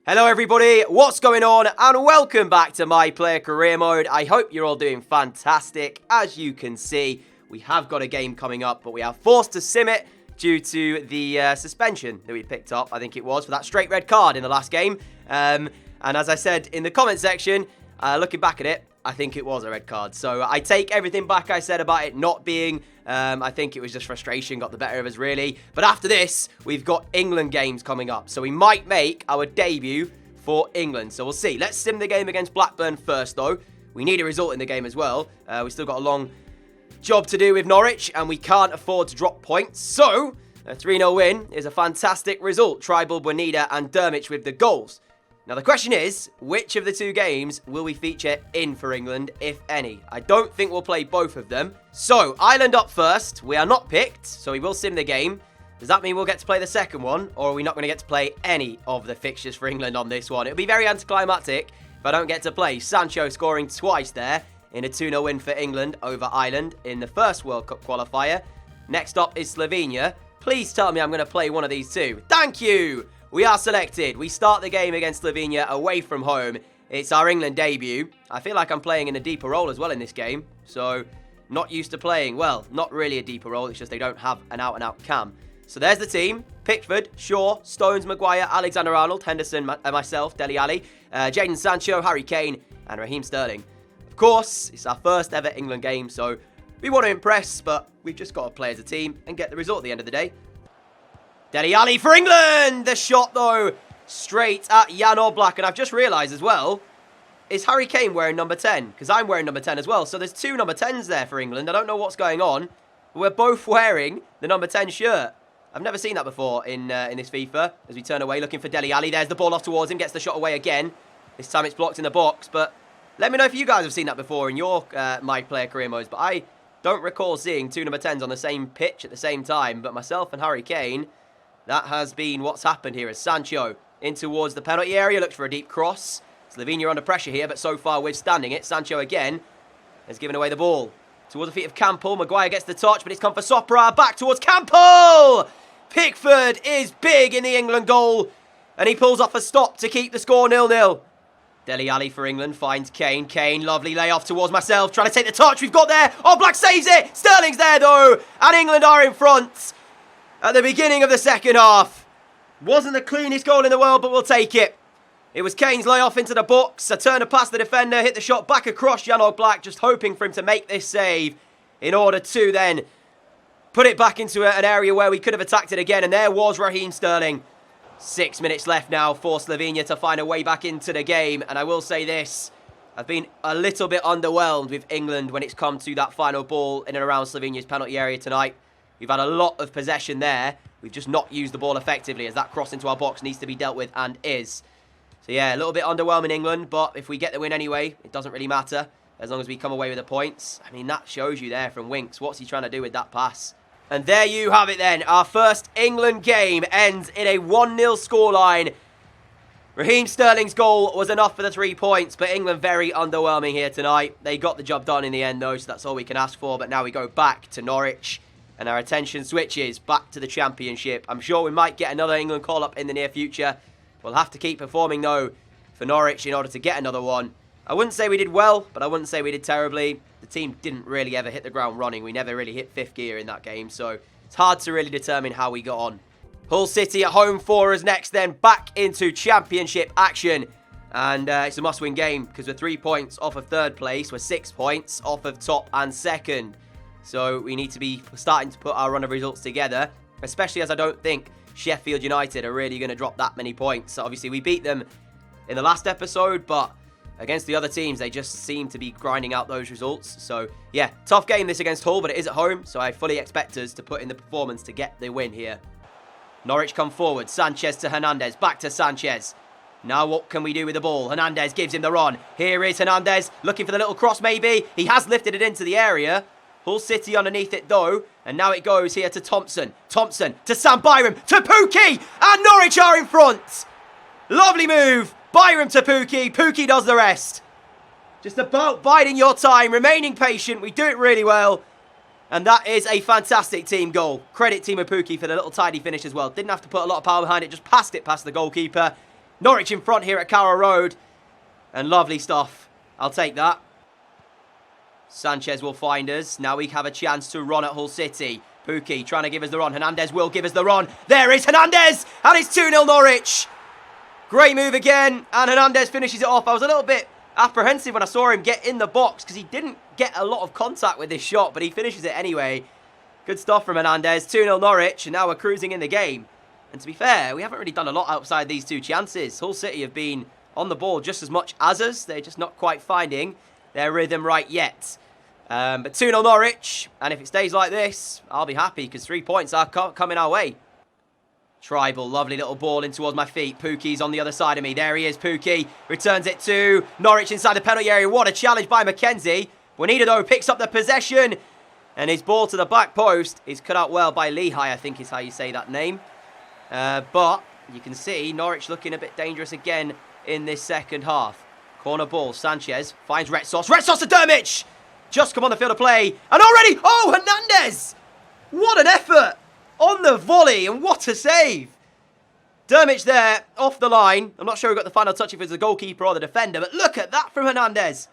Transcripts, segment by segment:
Hello everybody, what's going on? And welcome back to My Player Career Mode. I hope you're all doing fantastic. As you can see, we have got a game coming up, but we are forced to sim it due to the suspension that we picked up, I think it was, for that straight red card in the last game. And as I said in the comment section, looking back at it, I think it was a red card. So I take everything back I said about it not being. I think it was just frustration got the better of us, really. But after this, we've got England games coming up. So we might make our debut for England. So we'll see. Let's sim the game against Blackburn first, though. We need a result in the game as well. We've still got a long job to do with Norwich, and we can't afford to drop points. So a 3-0 win is a fantastic result. Tribal, Bonita and Dermich with the goals. Now, the question is, which of the two games will we feature in for England, if any? I don't think we'll play both of them. So, Ireland up first. We are not picked, so we will sim the game. Does that mean we'll get to play the second one, or are we not going to get to play any of the fixtures for England on this one? It'll be very anticlimactic if I don't get to play. Sancho scoring twice there in a 2-0 win for England over Ireland in the first World Cup qualifier. Next up is Slovenia. Please tell me I'm going to play one of these two. Thank you! We are selected. We start the game against Slovenia away from home. It's our England debut. I feel like I'm playing in a deeper role as well in this game. So, not used to playing. Well, not really a deeper role. It's just they don't have an out-and-out cam. So there's the team. Pickford, Shaw, Stones, Maguire, Alexander-Arnold, Henderson, myself, Dele Alli, Jadon Sancho, Harry Kane, and Raheem Sterling. Of course, it's our first ever England game, so we want to impress, but we've just got to play as a team and get the result at the end of the day. Dele Alli for England! The shot, though, straight at Jan Oblak. And I've just realised as well, is Harry Kane wearing number 10? Because I'm wearing number 10 as well. So there's two number 10s there for England. I don't know what's going on. We're both wearing the number 10 shirt. I've never seen that before in this FIFA. As we turn away, looking for Dele Alli. There's the ball off towards him. Gets the shot away again. This time it's blocked in the box. But let me know if you guys have seen that before in your My Player Career modes. But I don't recall seeing two number 10s on the same pitch at the same time. But myself and Harry Kane, that has been what's happened here as Sancho in towards the penalty area. Looks for a deep cross. Slovenia under pressure here, but so far withstanding it. Sancho again has given away the ball. Towards the feet of Campbell. Maguire gets the touch, but it's come for Sopra. Back towards Campbell! Pickford is big in the England goal. And he pulls off a stop to keep the score 0-0. Dele Alli for England finds Kane. Kane, lovely layoff towards myself. Trying to take the touch. We've got there. Oblak saves it. Sterling's there, though. And England are in front at the beginning of the second half. Wasn't the cleanest goal in the world, but we'll take it. It was Kane's layoff into the box. A turner past the defender, hit the shot back across Jan Oblak, just hoping for him to make this save in order to then put it back into an area where we could have attacked it again. And there was Raheem Sterling. 6 minutes left now for Slovenia to find a way back into the game. And I will say this, I've been a little bit underwhelmed with England when it's come to that final ball in and around Slovenia's penalty area tonight. We've had a lot of possession there. We've just not used the ball effectively as that cross into our box needs to be dealt with and is. So yeah, a little bit underwhelming England, but if we get the win anyway, it doesn't really matter as long as we come away with the points. I mean, that shows you there from Winks. What's he trying to do with that pass? And there you have it then. Our first England game ends in a 1-0 scoreline. Raheem Sterling's goal was enough for the 3 points, but England very underwhelming here tonight. They got the job done in the end though, so that's all we can ask for. But now we go back to Norwich. And our attention switches back to the Championship. I'm sure we might get another England call-up in the near future. We'll have to keep performing, though, for Norwich in order to get another one. I wouldn't say we did well, but I wouldn't say we did terribly. The team didn't really ever hit the ground running. We never really hit 5th gear in that game, so it's hard to really determine how we got on. Hull City at home for us next, then back into Championship action. And it's a must-win game because we're 3 points off of 3rd place. We're 6 points off of top and 2nd. So we need to be starting to put our run of results together, especially as I don't think Sheffield United are really going to drop that many points. So obviously we beat them in the last episode, but against the other teams, they just seem to be grinding out those results. So yeah, tough game this against Hull, but it is at home. So I fully expect us to put in the performance to get the win here. Norwich come forward. Sanchez to Hernandez. Back to Sanchez. Now what can we do with the ball? Hernandez gives him the run. Here is Hernandez looking for the little cross maybe. He has lifted it into the area. Hull City underneath it though, and now it goes here to Thompson. Thompson to Sam Byram, to Pukki, and Norwich are in front. Lovely move, Byram to Pukki, Pukki does the rest. Just about biding your time, remaining patient, we do it really well. And that is a fantastic team goal. Credit Timo Pukki for the little tidy finish as well. Didn't have to put a lot of power behind it, just passed it past the goalkeeper. Norwich in front here at Carrow Road. And lovely stuff. I'll take that. Sanchez will find us. Now we have a chance to run at Hull City. Pukki trying to give us the run. Hernandez will give us the run. There is Hernandez. And it's 2-0 Norwich. Great move again. And Hernandez finishes it off. I was a little bit apprehensive when I saw him get in the box because he didn't get a lot of contact with this shot, but he finishes it anyway. Good stuff from Hernandez. 2-0 Norwich, and now we're cruising in the game. And to be fair, we haven't really done a lot outside these two chances. Hull City have been on the ball just as much as us. They're just not quite finding their rhythm right yet. But 2-0 Norwich, and if it stays like this, I'll be happy because 3 points are coming our way. Tribal, lovely little ball in towards my feet. Pukki's on the other side of me. There he is, Pukki. Returns it to Norwich inside the penalty area. What a challenge by McKenzie. Bonita, though, picks up the possession. And his ball to the back post is cut out well by Lehigh, I think is how you say that name. But you can see Norwich looking a bit dangerous again in this second half. Corner ball, Sanchez finds Retsos. Retsos to Dermich! Just come on the field of play. And already, oh, Hernandez! What an effort! On the volley, and what a save. Dermich there, off the line. I'm not sure who got the final touch if it was the goalkeeper or the defender, but look at that from Hernandez.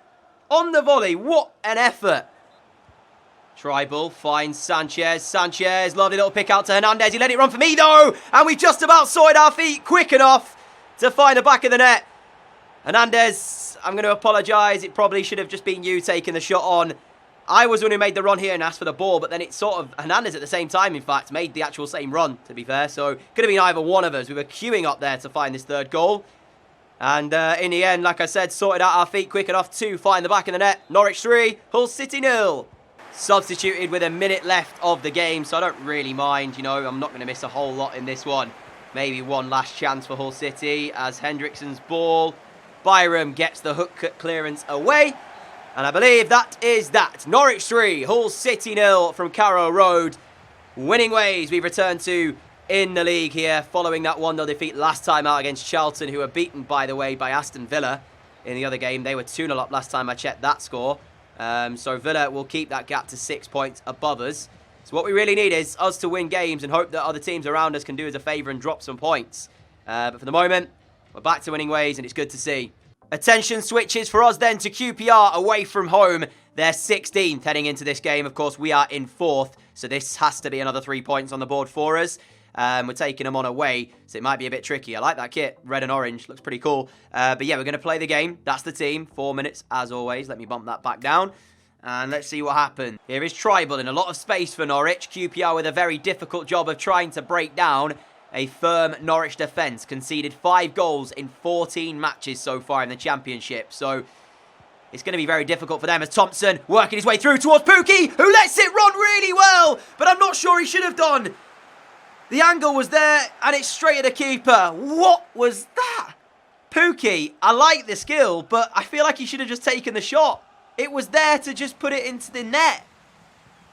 On the volley, what an effort. Tribal finds Sanchez. Sanchez, lovely little pick out to Hernandez. He let it run for me, though. And we just about sorted our feet quick enough to find the back of the net. Hernandez, I'm going to apologise. It probably should have just been you taking the shot on. I was the one who made the run here and asked for the ball, but then it sort of, Hernandez at the same time, in fact, made the actual same run, to be fair. So, could have been either one of us. We were queuing up there to find this third goal. And in the end, like I said, sorted out our feet quick enough to find the back of the net. Norwich 3, Hull City 0. Substituted with a minute left of the game, so I don't really mind. You know, I'm not going to miss a whole lot in this one. Maybe one last chance for Hull City as Hendrickson's ball. Byram gets the hook cut clearance away. And I believe that is that. Norwich 3, Hull City 0 from Carrow Road. Winning ways we've returned to in the league here, following that 1-0 defeat last time out against Charlton, who were beaten, by the way, by Aston Villa in the other game. They were 2-0 up last time I checked that score. So Villa will keep that gap to 6 points above us. So what we really need is us to win games and hope that other teams around us can do us a favour and drop some points. But for the moment, we're back to winning ways, and it's good to see. Attention switches for us then to QPR away from home. They're 16th heading into this game. Of course, we are in 4th, so this has to be another 3 points on the board for us. We're taking them on away, so it might be a bit tricky. I like that kit, red and orange, looks pretty cool. But yeah, we're going to play the game. That's the team, 4 minutes as always. Let me bump that back down, and let's see what happens. Here is Tribal in a lot of space for Norwich. QPR with a very difficult job of trying to break down a firm Norwich defence. Conceded 5 goals in 14 matches so far in the Championship. So it's going to be very difficult for them as Thompson working his way through towards Pukki, who lets it run really well. But I'm not sure he should have done. The angle was there, and it's straight at the keeper. What was that? Pukki, I like the skill, but I feel like he should have just taken the shot. It was there to just put it into the net.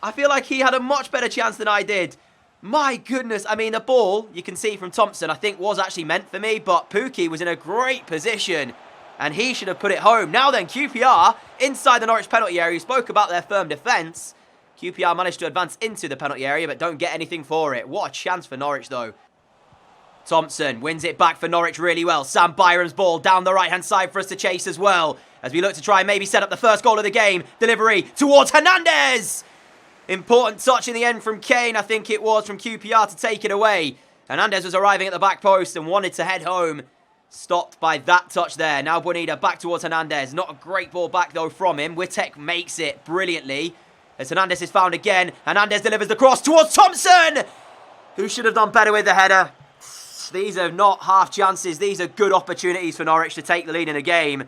I feel like he had a much better chance than I did. My goodness, I mean, the ball, you can see from Thompson, I think was actually meant for me, but Pukki was in a great position, and he should have put it home. Now then, QPR, inside the Norwich penalty area, who spoke about their firm defence. QPR managed to advance into the penalty area, but don't get anything for it. What a chance for Norwich, though. Thompson wins it back for Norwich really well. Sam Byram's ball down the right-hand side for us to chase as well, as we look to try and maybe set up the first goal of the game. Delivery towards Hernandez! Important touch in the end from Kane, I think it was, from QPR to take it away. Hernandez was arriving at the back post and wanted to head home. Stopped by that touch there. Now Bonita back towards Hernandez. Not a great ball back, though, from him. Witek makes it brilliantly. As Hernandez is found again. Hernandez delivers the cross towards Thompson, who should have done better with the header. These are not half chances. These are good opportunities for Norwich to take the lead in a game.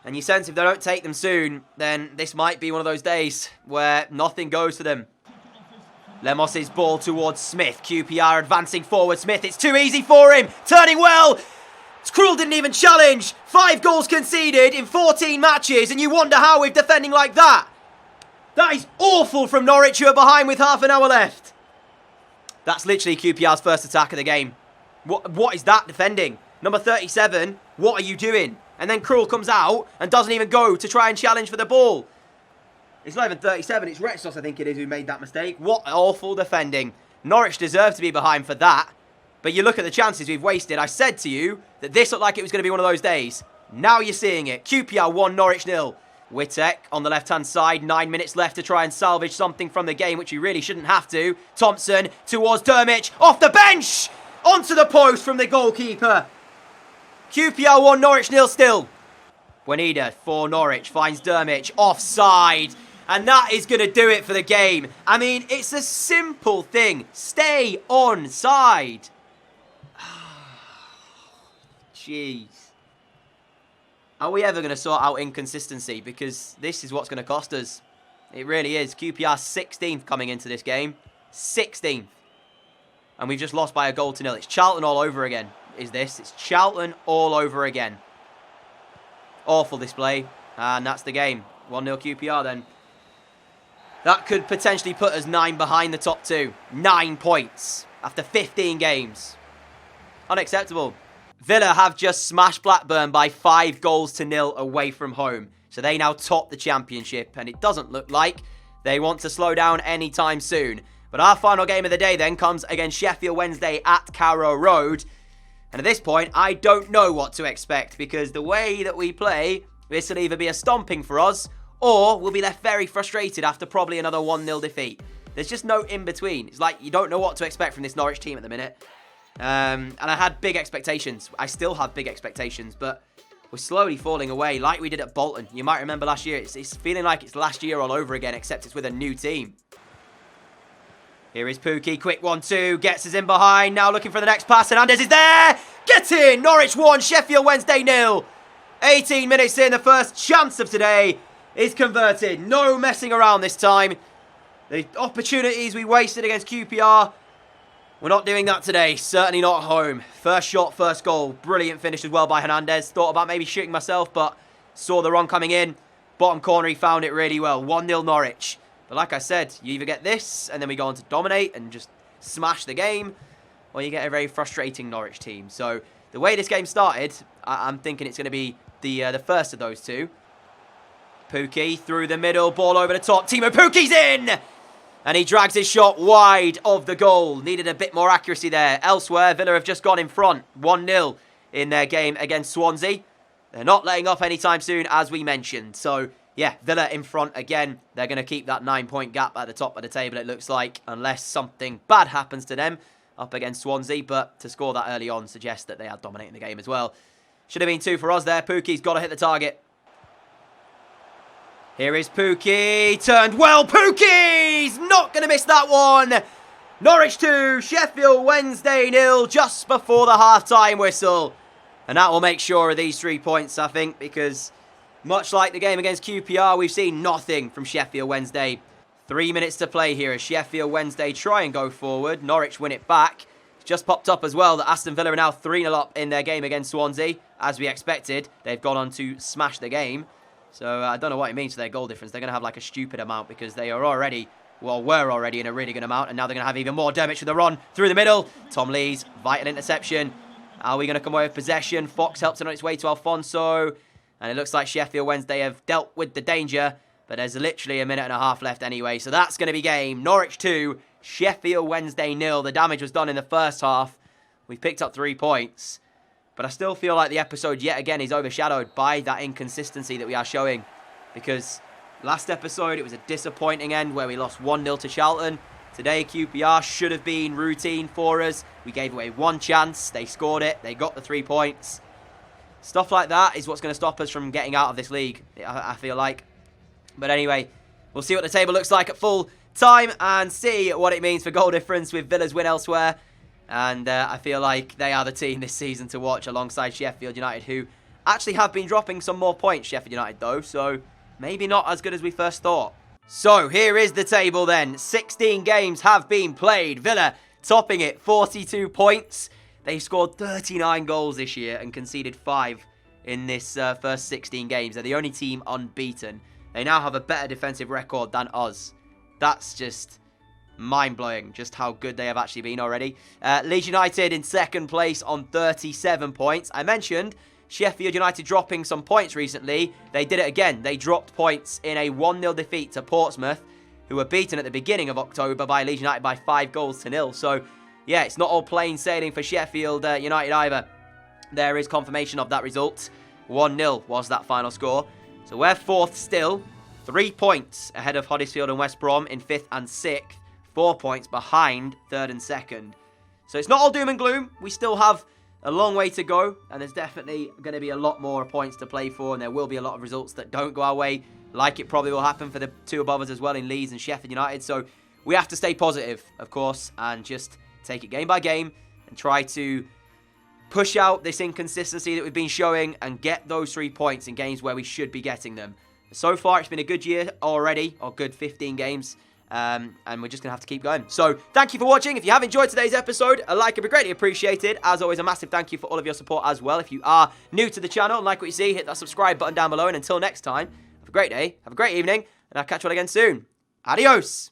And you sense if they don't take them soon, then this might be one of those days where nothing goes for them. Lemos' ball towards Smith. QPR advancing forward. Smith, it's too easy for him. Turning well. Krul didn't even challenge. 5 goals conceded in 14 matches, and you wonder how we're defending like that. That is awful from Norwich, who are behind with half an hour left. That's literally QPR's first attack of the game. What is that defending? Number 37, what are you doing? And then Krul comes out and doesn't even go to try and challenge for the ball. It's not even 37, it's Retsos, I think it is, who made that mistake. What awful defending. Norwich deserve to be behind for that. But you look at the chances we've wasted. I said to you that this looked like it was going to be one of those days. Now you're seeing it. QPR 1, Norwich 0. Wittek on the left-hand side. 9 minutes left to try and salvage something from the game, which you really shouldn't have to. Thompson towards Dermich. Off the bench! Onto the post from the goalkeeper. QPR 1, Norwich 0 still. Juanita for Norwich finds Dermich. Offside. And that is going to do it for the game. I mean, it's a simple thing. Stay on side. Jeez. Are we ever going to sort out inconsistency? Because this is what's going to cost us. It really is. QPR 16th coming into this game. 16th. And we've just lost by a goal to 0. It's Charlton all over again, is this. It's Charlton all over again. Awful display. And that's the game. 1-0 QPR then. That could potentially put us 9 behind the top 2. 9 points after 15 games. Unacceptable. Villa have just smashed Blackburn by 5 goals to 0 away from home. So they now top the championship. And it doesn't look like they want to slow down anytime soon. But our final game of the day then comes against Sheffield Wednesday at Carrow Road. And at this point, I don't know what to expect. Because the way that we play, this will either be a stomping for us, or we'll be left very frustrated after probably another 1-0 defeat. There's just no in-between. It's like you don't know what to expect from this Norwich team at the minute. And I had big expectations. I still have big expectations, but we're slowly falling away like we did at Bolton. You might remember last year. It's feeling like it's last year all over again, except it's with a new team. Here is Pukki. Quick 1-2. Gets us in behind. Now looking for the next pass. Hernandez is there. Get in. Norwich 1. Sheffield Wednesday 0. 18 minutes in. The first chance of today is converted. No messing around this time. The opportunities we wasted against QPR, we're not doing that today. Certainly not at home. First shot, first goal. Brilliant finish as well by Hernandez. Thought about maybe shooting myself, but saw the run coming in. Bottom corner, he found it really well. 1-0 Norwich. But like I said, you either get this, and then we go on to dominate and just smash the game, or you get a very frustrating Norwich team. So the way this game started, I'm thinking it's going to be the first of those two. Pukki through the middle, ball over the top. Timo Pukki's in! And he drags his shot wide of the goal. Needed a bit more accuracy there. Elsewhere, Villa have just gone in front. 1-0 in their game against Swansea. They're not letting up anytime soon, as we mentioned. So, yeah, Villa in front again. They're going to keep that 9-point gap at the top of the table, it looks like, unless something bad happens to them up against Swansea. But to score that early on suggests that they are dominating the game as well. Should have been 2 for us there. Pukki's got to hit the target. Here is Pukki, turned well, Pukki's not going to miss that one. Norwich 2, Sheffield Wednesday 0, just before the half-time whistle. And that will make sure of these 3 points, I think, because much like the game against QPR, we've seen nothing from Sheffield Wednesday. 3 minutes to play here as Sheffield Wednesday try and go forward. Norwich win it back. It's just popped up as well that Aston Villa are now 3-0 up in their game against Swansea. As we expected, they've gone on to smash the game. So I don't know what it means for their goal difference. They're going to have like a stupid amount because they are already, well, were already in a really good amount. And now they're going to have even more. Dermich with the run through the middle. Tom Lee's vital interception. Are we going to come away with possession? Fox helps it on its way to Alfonso. And it looks like Sheffield Wednesday have dealt with the danger. But there's literally a minute and a half left anyway. So that's going to be game. Norwich 2, Sheffield Wednesday 0. The damage was done in the first half. We've picked up 3 points. But I still feel like the episode yet again is overshadowed by that inconsistency that we are showing. Because last episode it was a disappointing end where we lost 1-0 to Charlton. Today QPR should have been routine for us. We gave away 1 chance. They scored it. They got the 3 points. Stuff like that is what's going to stop us from getting out of this league, I feel like. But anyway, we'll see what the table looks like at full time and see what it means for goal difference with Villa's win elsewhere. And I feel like they are the team this season to watch alongside Sheffield United, who actually have been dropping some more points, Sheffield United, though. So maybe not as good as we first thought. So here is the table then. 16 games have been played. Villa topping it, 42 points. They've scored 39 goals this year and conceded 5 in this first 16 games. They're the only team unbeaten. They now have a better defensive record than us. That's just mind-blowing, just how good they have actually been already. Leeds United in second place on 37 points. I mentioned Sheffield United dropping some points recently. They did it again. They dropped points in a 1-0 defeat to Portsmouth, who were beaten at the beginning of October by Leeds United by 5 goals to 0. So, yeah, it's not all plain sailing for Sheffield United either. There is confirmation of that result. 1-0 was that final score. So we're 4th still. 3 points ahead of Huddersfield and West Brom in 5th and 6th. 4 points behind 3rd and 2nd. So it's not all doom and gloom. We still have a long way to go. And there's definitely going to be a lot more points to play for. And there will be a lot of results that don't go our way. Like it probably will happen for the 2 above us as well in Leeds and Sheffield United. So we have to stay positive, of course. And just take it game by game. And try to push out this inconsistency that we've been showing and get those 3 points in games where we should be getting them. So far, it's been a good year already, or good 15 games, and we're just going to have to keep going. So, thank you for watching. If you have enjoyed today's episode, a like would be greatly appreciated. As always, a massive thank you for all of your support as well. If you are new to the channel and like what you see, hit that subscribe button down below. And until next time, have a great day, have a great evening, and I'll catch you all again soon. Adios!